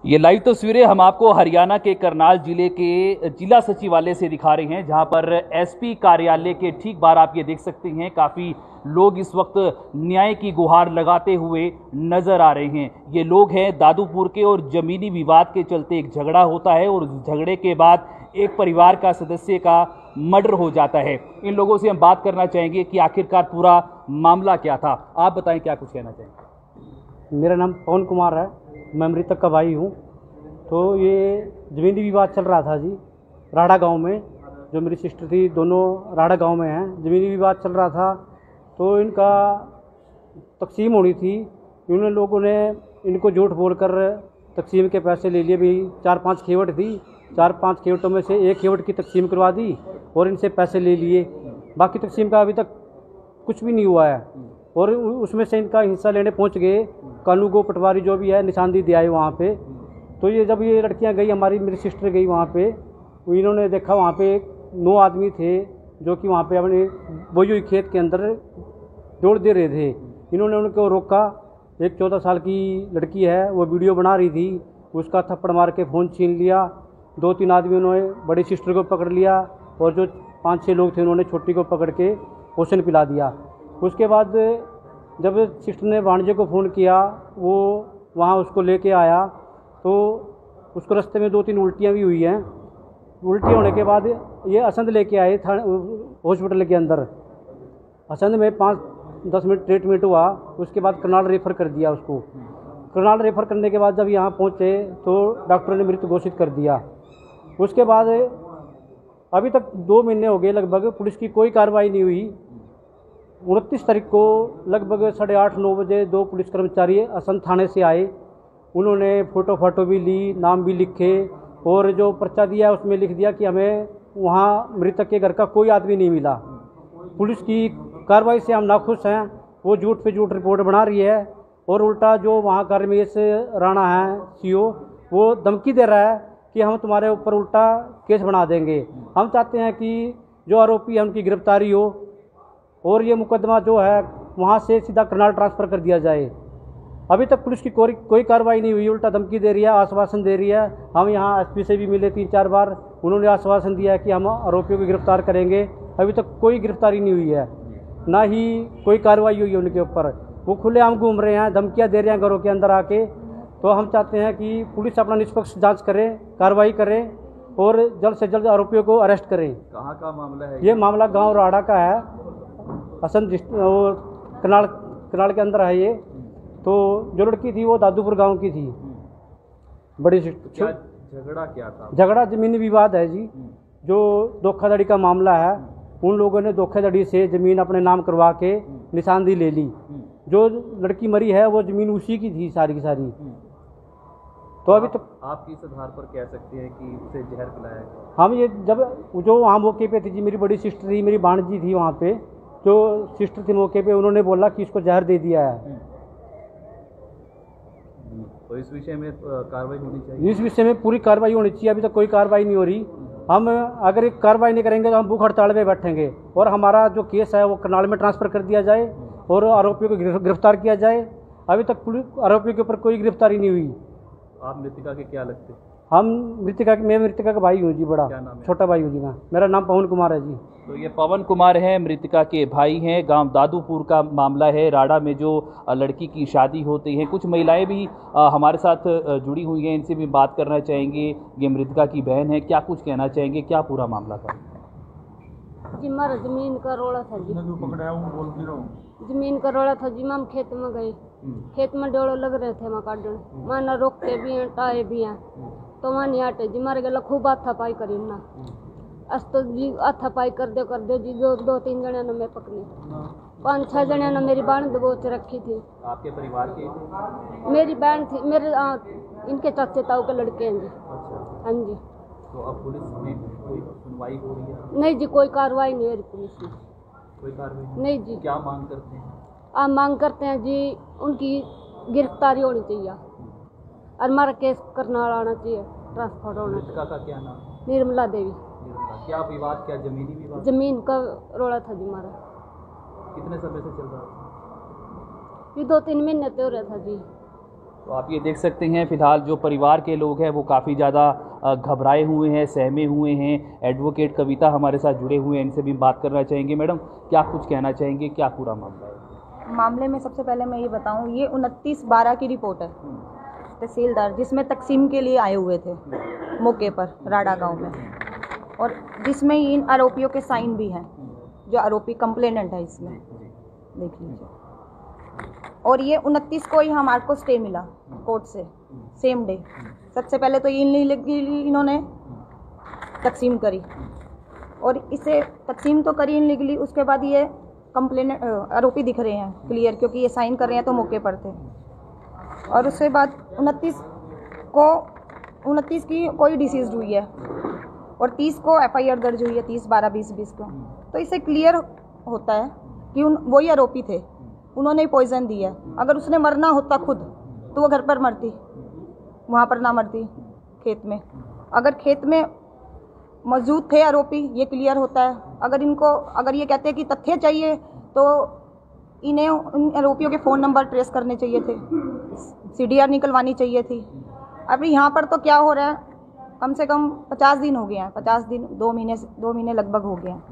ये लाइव तस्वीरें हम आपको हरियाणा के करनाल जिले के जिला सचिवालय से दिखा रहे हैं, जहां पर एसपी कार्यालय के ठीक बाहर आप ये देख सकते हैं काफ़ी लोग इस वक्त न्याय की गुहार लगाते हुए नजर आ रहे हैं। ये लोग हैं दादूपुर के और जमीनी विवाद के चलते एक झगड़ा होता है और उस झगड़े के बाद एक परिवार का सदस्य का मर्डर हो जाता है। इन लोगों से हम बात करना चाहेंगे कि आखिरकार पूरा मामला क्या था। आप बताएं, क्या कुछ कहना चाहेंगे? मेरा नाम पवन कुमार है, मैं मृतक का भाई हूँ। तो ये ज़मीनी विवाद चल रहा था जी राड़ा गांव में। जो मेरी सिस्टर थी, दोनों राड़ा गांव में हैं। ज़मीनी विवाद चल रहा था तो इनका तकसीम होनी थी। इन्होंने लोगों ने इनको झूठ बोलकर तकसीम के पैसे ले लिए। भी 4-5 खेवट थी, 4-5 खेवटों में से एक खेवट की तकसीम करवा दी और इनसे पैसे ले लिए। बाकी तकसीम का अभी तक कुछ भी नहीं हुआ है और उसमें से इनका हिस्सा लेने पहुंच गए कानू गो पटवारी जो भी है, निशानदी दिया है वहाँ पे। तो ये जब ये लड़कियाँ गई, मेरी सिस्टर गई वहाँ पे, तो इन्होंने देखा वहाँ पे 9 आदमी थे जो कि वहाँ पे अपने बोई हुई खेत के अंदर जोड़ दे रहे थे। इन्होंने उनको रोका। एक 14 साल की लड़की है, वो वीडियो बना रही थी, उसका थप्पड़ मार के फ़ोन छीन लिया। 2-3 आदमियों ने बड़ी सिस्टर को पकड़ लिया और जो 5-6 लोग थे उन्होंने छोटी को पकड़ के पोषण पिला दिया। उसके बाद जब सिस्टर ने भांजे को फ़ोन किया, वो वहाँ उसको लेके आया तो उसको रास्ते में 2-3 उल्टियाँ भी हुई हैं। उल्टी होने के बाद ये असंध लेके आए हॉस्पिटल के अंदर। असंध में 5-10 मिनट ट्रीटमेंट हुआ। उसके बाद करनाल रेफ़र कर दिया उसको। करनाल रेफ़र करने के बाद जब यहाँ पहुँचे तो डॉक्टर ने मृत घोषित कर दिया। उसके बाद अभी तक 2 महीने हो गए लगभग, पुलिस की कोई कार्रवाई नहीं हुई। 29 तारीख को लगभग 8:30-9 बजे 2 पुलिस कर्मचारी असंध थाने से आए। उन्होंने फ़ोटो भी ली, नाम भी लिखे और जो पर्चा दिया उसमें लिख दिया कि हमें वहाँ मृतक के घर का कोई आदमी नहीं मिला। पुलिस की कार्रवाई से हम नाखुश हैं। वो झूठ पे झूठ रिपोर्ट बना रही है और उल्टा जो वहाँ का रमेश राणा है सीओ, वो धमकी दे रहा है कि हम तुम्हारे ऊपर उल्टा केस बना देंगे। हम चाहते हैं कि जो आरोपी है उनकी गिरफ्तारी हो और ये मुकदमा जो है वहाँ से सीधा करनाल ट्रांसफ़र कर दिया जाए। अभी तक पुलिस की कोई कार्रवाई नहीं हुई, उल्टा धमकी दे रही है, आश्वासन दे रही है। हम यहाँ एसपी से भी मिले 3-4 बार, उन्होंने आश्वासन दिया है कि हम आरोपियों को गिरफ्तार करेंगे। अभी तक कोई गिरफ्तारी नहीं हुई है, ना ही कोई कार्रवाई हुई है उनके ऊपर। वो खुलेआम घूम रहे हैं, धमकियाँ दे रहे हैं घरों के अंदर आके। तो हम चाहते हैं कि पुलिस अपना निष्पक्ष जाँच करे, कार्रवाई करे और जल्द से जल्द आरोपियों को अरेस्ट करें। कहाँ का मामला है ये मामला गाँव राड़ा का है, असंध और करनाल के अंदर है ये। तो जो लड़की थी वो दादूपुर गांव की थी। बड़ी झगड़ा क्या था? झगड़ा ज़मीनी विवाद है जी। जो धोखाधड़ी का मामला है, उन लोगों ने धोखाधड़ी से ज़मीन अपने नाम करवा के निशानदी ले ली। जो लड़की मरी है वो ज़मीन उसी की थी सारी की सारी। तो अभी तो आप किस आधार पर कह सकते हैं कि उसे जहर पिलाया गया? हम ये जब जो वहाँ मौके पे थी जी, मेरी बड़ी सिस्टर थी, मेरी भांजी थी वहाँ पे, जो सिस्टर थी मौके पे, उन्होंने बोला कि इसको जहर दे दिया है। तो इस विषय में कार्रवाई होनी चाहिए। इस विषय में पूरी कार्रवाई होनी चाहिए। अभी तक कोई कार्रवाई नहीं हो रही। हम अगर कार्रवाई नहीं करेंगे तो हम भूख हड़ताल पे बैठेंगे और हमारा जो केस है वो करनाल में ट्रांसफ़र कर दिया जाए और आरोपियों को गिरफ्तार किया जाए। अभी तक पुलिस आरोपियों के ऊपर कोई गिरफ्तारी नहीं हुई। आप मृतिका के क्या लगते? मैं मृतिका का भाई हूँ जी, बड़ा छोटा भाई हूँ जी मैं। मेरा नाम पवन कुमार है जी। तो ये पवन कुमार हैं, मृतिका के भाई हैं। गांव दादूपुर का मामला है, राड़ा में जो लड़की की शादी होती है। कुछ महिलाएं भी हमारे साथ जुड़ी हुई हैं, इनसे भी बात करना चाहेंगे। ये मृतिका की बहन है, क्या कुछ कहना चाहेंगे, क्या पूरा मामला था? जी हमारा ज़मीन का रोड़ा था जी। ज़मीन का रोड़ा था जी। हम खेत में गए, खेत में डोड़ो लग रहे थे, वहाँ काटने माना रोकते भी हैं, टाए भी हैं। तो वहाँ नहीं हटे जी, मारे गला खूब हाथापाई करी ना। अस तो जी हाथापाई कर दे जी। 2-3 जने ने मैं पकड़ी, 5-6 जने ने मेरी बहन दबोच रखी थी। आपके परिवार के? मेरी बहन थी, मेरे इनके चाचे ताऊ के लड़के हैं जी। अच्छा। हाँ जी। तो अब पुलिस में कोई सुनवाई हो रही है? नहीं जी, कोई कार्रवाई नहीं हो रही पुलिस में। कोई कार्रवाई नहीं जी। क्या मांग करते हैं? आप मांग करते हैं जी उनकी गिरफ्तारी होनी चाहिए और हमारा केस करनाल आना चाहिए, ट्रांसफर होना चाहिए। मृतिका का क्या नाम? निर्मला देवी। क्या विवाद, क्या जमीनी विवाद? जमीन का रोड़ा था जी हमारा। कितने समय से चल रहा था? ये 2-3 महीने तो हो रहा था जी। तो आप ये देख सकते हैं फिलहाल जो परिवार के लोग हैं वो काफ़ी ज़्यादा घबराए हुए हैं, सहमे हुए हैं। एडवोकेट कविता हमारे साथ जुड़े हुए हैं, इनसे भी बात करना चाहेंगे। मैडम, क्या कुछ कहना चाहेंगे, क्या पूरा मामला है? मामले में सबसे पहले मैं ये बताऊं, ये 29/12 की रिपोर्ट है तहसीलदार, जिसमें तकसीम के लिए आए हुए थे मौके पर राड़ा गांव में, और जिसमें इन आरोपियों के साइन भी हैं, जो आरोपी कंप्लेनेंट है इसमें, देख लीजिए। और ये 29 को ही हमारे को स्टे मिला कोर्ट से, सेम डे। सबसे पहले तो इन्होंने तकसीम करी, और इसे तकसीम तो करी इनलीगली, उसके बाद ये कंप्लेनेंट आरोपी दिख रहे हैं क्लियर, क्योंकि ये साइन कर रहे हैं तो मौके पर थे। और उसके बाद 29 की कोई डिसीज हुई है, और 30 को FIR दर्ज हुई है, 30/12/2020 को। तो इससे क्लियर होता है कि वही आरोपी थे, उन्होंने ही पॉइजन दी है। अगर उसने मरना होता खुद तो वो घर पर मरती, वहाँ पर ना मरती, खेत में। अगर खेत में मौजूद थे आरोपी, ये क्लियर होता है। अगर ये कहते हैं कि तथ्य चाहिए तो इन्हें उन आरोपियों के फ़ोन नंबर ट्रेस करने चाहिए थे, CDR निकलवानी चाहिए थी। अभी यहाँ पर तो क्या हो रहा है, कम से कम 50 दिन हो गए हैं, 50 दिन 2 महीने लगभग हो गए हैं।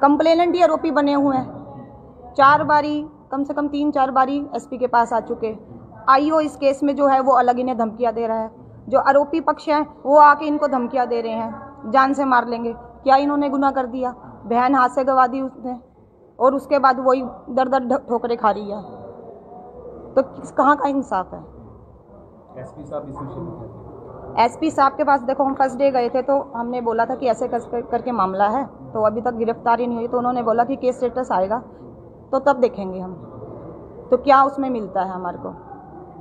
कंप्लेनेंट ही आरोपी बने हुए हैं। 4 बारी, कम से कम 3-4 बारी SP के पास आ चुके। IO इस केस में जो है वो अलग इन्हें धमकियाँ दे रहा है। जो आरोपी पक्ष हैं वो आके इनको धमकियाँ दे रहे हैं, जान से मार लेंगे। क्या इन्होंने गुनाह कर दिया? बहन हाथ से गंवा दी उसने, और उसके बाद वही दर ठोकरें खा रही है। तो कहाँ का इंसाफ है? SP साहब के पास देखो, हम फर्स्ट डे गए थे तो हमने बोला था कि ऐसे करके मामला है, तो अभी तक गिरफ्तारी नहीं हुई। तो उन्होंने बोला कि केस स्टेटस आएगा तो तब देखेंगे हम, तो क्या उसमें मिलता है हमारे को।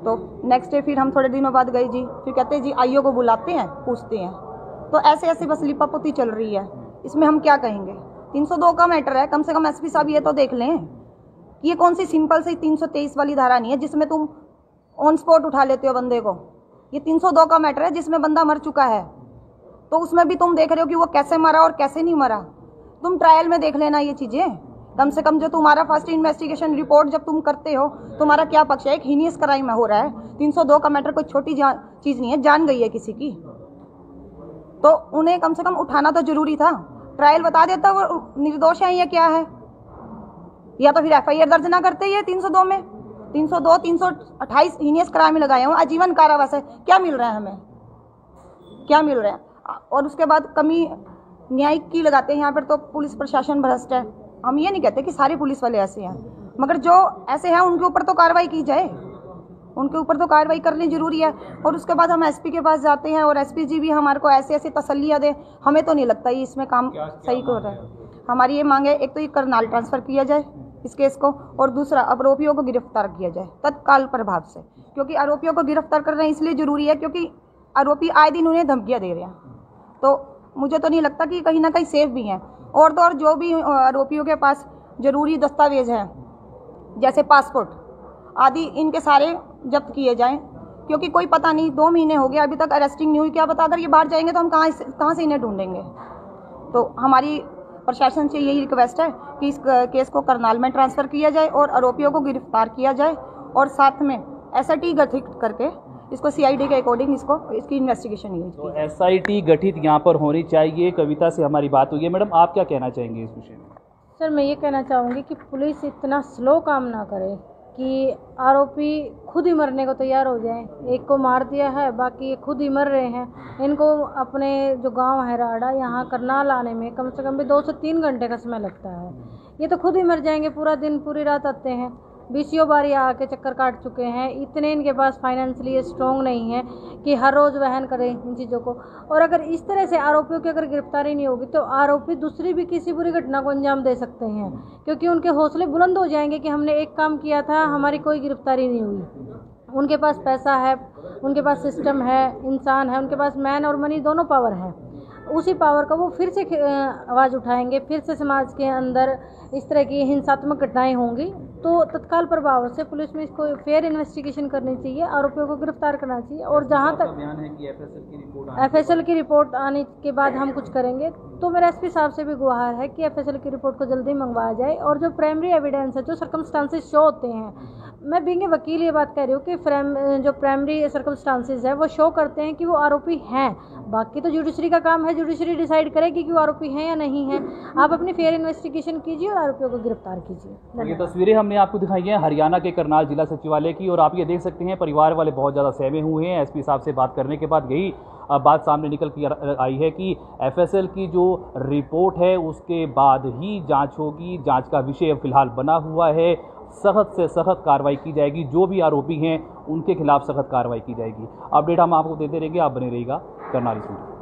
तो नेक्स्ट डे फिर हम थोड़े दिनों बाद गए जी, फिर कहते हैं जी IO को बुलाते हैं, पूछते हैं। तो ऐसे बस लिपापोती चल रही है। इसमें हम क्या कहेंगे? 302 का मैटर है, कम से कम SP साहब ये तो देख लें कि ये कौन सी सिंपल सी 323 वाली धारा नहीं है जिसमें तुम ऑन स्पॉट उठा लेते हो बंदे को। ये 302 का मैटर है जिसमें बंदा मर चुका है, तो उसमें भी तुम देख रहे हो कि वो कैसे मरा और कैसे नहीं मरा। तुम ट्रायल में देख लेना ये चीज़ें। कम से कम जो तुम्हारा फर्स्ट इन्वेस्टिगेशन रिपोर्ट जब तुम करते हो, तुम्हारा क्या पक्ष है? एक हीनियस क्राइम हो रहा है। 302 का मैटर कोई छोटी चीज़ नहीं है, जान गई है किसी की, तो उन्हें कम से कम उठाना तो जरूरी था। ट्रायल बता देता वो निर्दोष है या क्या है, या तो फिर FIR दर्ज ना करते। ये 302 में 302, 328 हीनियस क्राइम लगाए हुए, आजीवन कारावास है। क्या मिल रहा है हमें? क्या मिल रहा है? और उसके बाद कमी न्यायिक की लगाते हैं यहाँ पर। तो पुलिस प्रशासन भ्रष्ट है। हम ये नहीं कहते कि सारे पुलिस वाले ऐसे हैं, मगर जो ऐसे हैं उनके ऊपर तो कार्रवाई की जाए, उनके ऊपर तो कार्रवाई करनी जरूरी है। और उसके बाद हम SP के पास जाते हैं और SP जी भी हमारे को ऐसे तसल्लियाँ दे। हमें तो नहीं लगता ये इसमें काम सही हो रहा है। हमारी ये मांग है, एक तो ये करनाल ट्रांसफ़र किया जाए इस केस को, और दूसरा आरोपियों को गिरफ्तार किया जाए तत्काल प्रभाव से। क्योंकि आरोपियों को गिरफ्तार करना इसलिए ज़रूरी है क्योंकि आरोपी आए दिन उन्हें धमकियाँ दे रहे हैं। तो मुझे तो नहीं लगता कि कहीं ना कहीं सेफ भी हैं। और तो और जो भी आरोपियों के पास ज़रूरी दस्तावेज हैं, जैसे पासपोर्ट आदि, इनके सारे जब्त किए जाएं। क्योंकि कोई पता नहीं, 2 महीने हो गए अभी तक अरेस्टिंग नहीं हुई। क्या पता अगर ये बाहर जाएंगे तो हम कहाँ से इन्हें ढूंढेंगे। तो हमारी प्रशासन से यही रिक्वेस्ट है कि इस केस को करनाल में ट्रांसफ़र किया जाए और आरोपियों को गिरफ्तार किया जाए, और साथ में SIT गठित करके इसको CID के अकॉर्डिंग इसकी इन्वेस्टिगेशन हुई। तो SIT गठित यहाँ पर होनी चाहिए। कविता से हमारी बात हुई है। मैडम, आप क्या कहना चाहेंगे इस विषय में? सर, मैं ये कहना चाहूँगी कि पुलिस इतना स्लो काम ना करे कि आरोपी खुद ही मरने को तैयार हो जाएं। एक को मार दिया है, बाकी ये खुद ही मर रहे हैं। इनको अपने जो गांव है राड़ा, यहाँ करनाल आने में कम से कम भी 2 से 3 घंटे का समय लगता है। ये तो खुद ही मर जाएंगे, पूरा दिन पूरी रात आते हैं। 20 बारी आके चक्कर काट चुके हैं। इतने इनके पास फाइनेंशियली स्ट्रॉन्ग नहीं है कि हर रोज़ वहन करें इन चीज़ों को। और अगर इस तरह से आरोपियों की अगर गिरफ्तारी नहीं होगी तो आरोपी दूसरी भी किसी बुरी घटना को अंजाम दे सकते हैं, क्योंकि उनके हौसले बुलंद हो जाएंगे कि हमने एक काम किया था, हमारी कोई गिरफ्तारी नहीं हुई। उनके पास पैसा है, उनके पास सिस्टम है, इंसान है, उनके पास मैन और मनी दोनों पावर है। उसी पावर का वो फिर से आवाज़ उठाएंगे, फिर से समाज के अंदर इस तरह की हिंसात्मक घटनाएँ होंगी तो तत्काल प्रभाव से पुलिस में इसको फेयर इन्वेस्टिगेशन करनी चाहिए, आरोपियों को गिरफ्तार करना चाहिए। और जहाँ तक बयान है कि एफएसएल की रिपोर्ट आने के बाद हम कुछ करेंगे, तो मेरे एसपी साहब से भी गुहार है कि एफएसएल की रिपोर्ट को जल्दी मंगवाया जाए। और जो प्राइमरी एविडेंस है, जो सर्कमस्टांसेस शो होते हैं, मैं बीइंग ए वकील ये बात कह रही हूँ कि जो प्राइमरी सर्कमस्टांसेस है वो शो करते हैं कि वो आरोपी हैं। बाकी तो जुडिशरी का काम है, जुडिशरी डिसाइड करेगी कि वो आरोपी हैं या नहीं है। आप अपनी फेयर इन्वेस्टिगेशन कीजिए और आरोपियों को गिरफ्तार कीजिए। ये तस्वीरें हमने आपको दिखाई हैं हरियाणा के करनाल जिला सचिवालय की, और आप ये देख सकते हैं परिवार वाले बहुत ज़्यादा सहमे हुए हैं। एसपी साहब से बात करने के बाद यही बात सामने निकल कर आई है कि एफएसएल की जो रिपोर्ट है उसके बाद ही जांच होगी। जांच का विषय फिलहाल बना हुआ है। सख्त से सख्त कार्रवाई की जाएगी, जो भी आरोपी हैं उनके खिलाफ सख्त कार्रवाई की जाएगी। अपडेट हम आपको देते रहेंगे, आप बने रहिएगा करनाल स्टूडियो।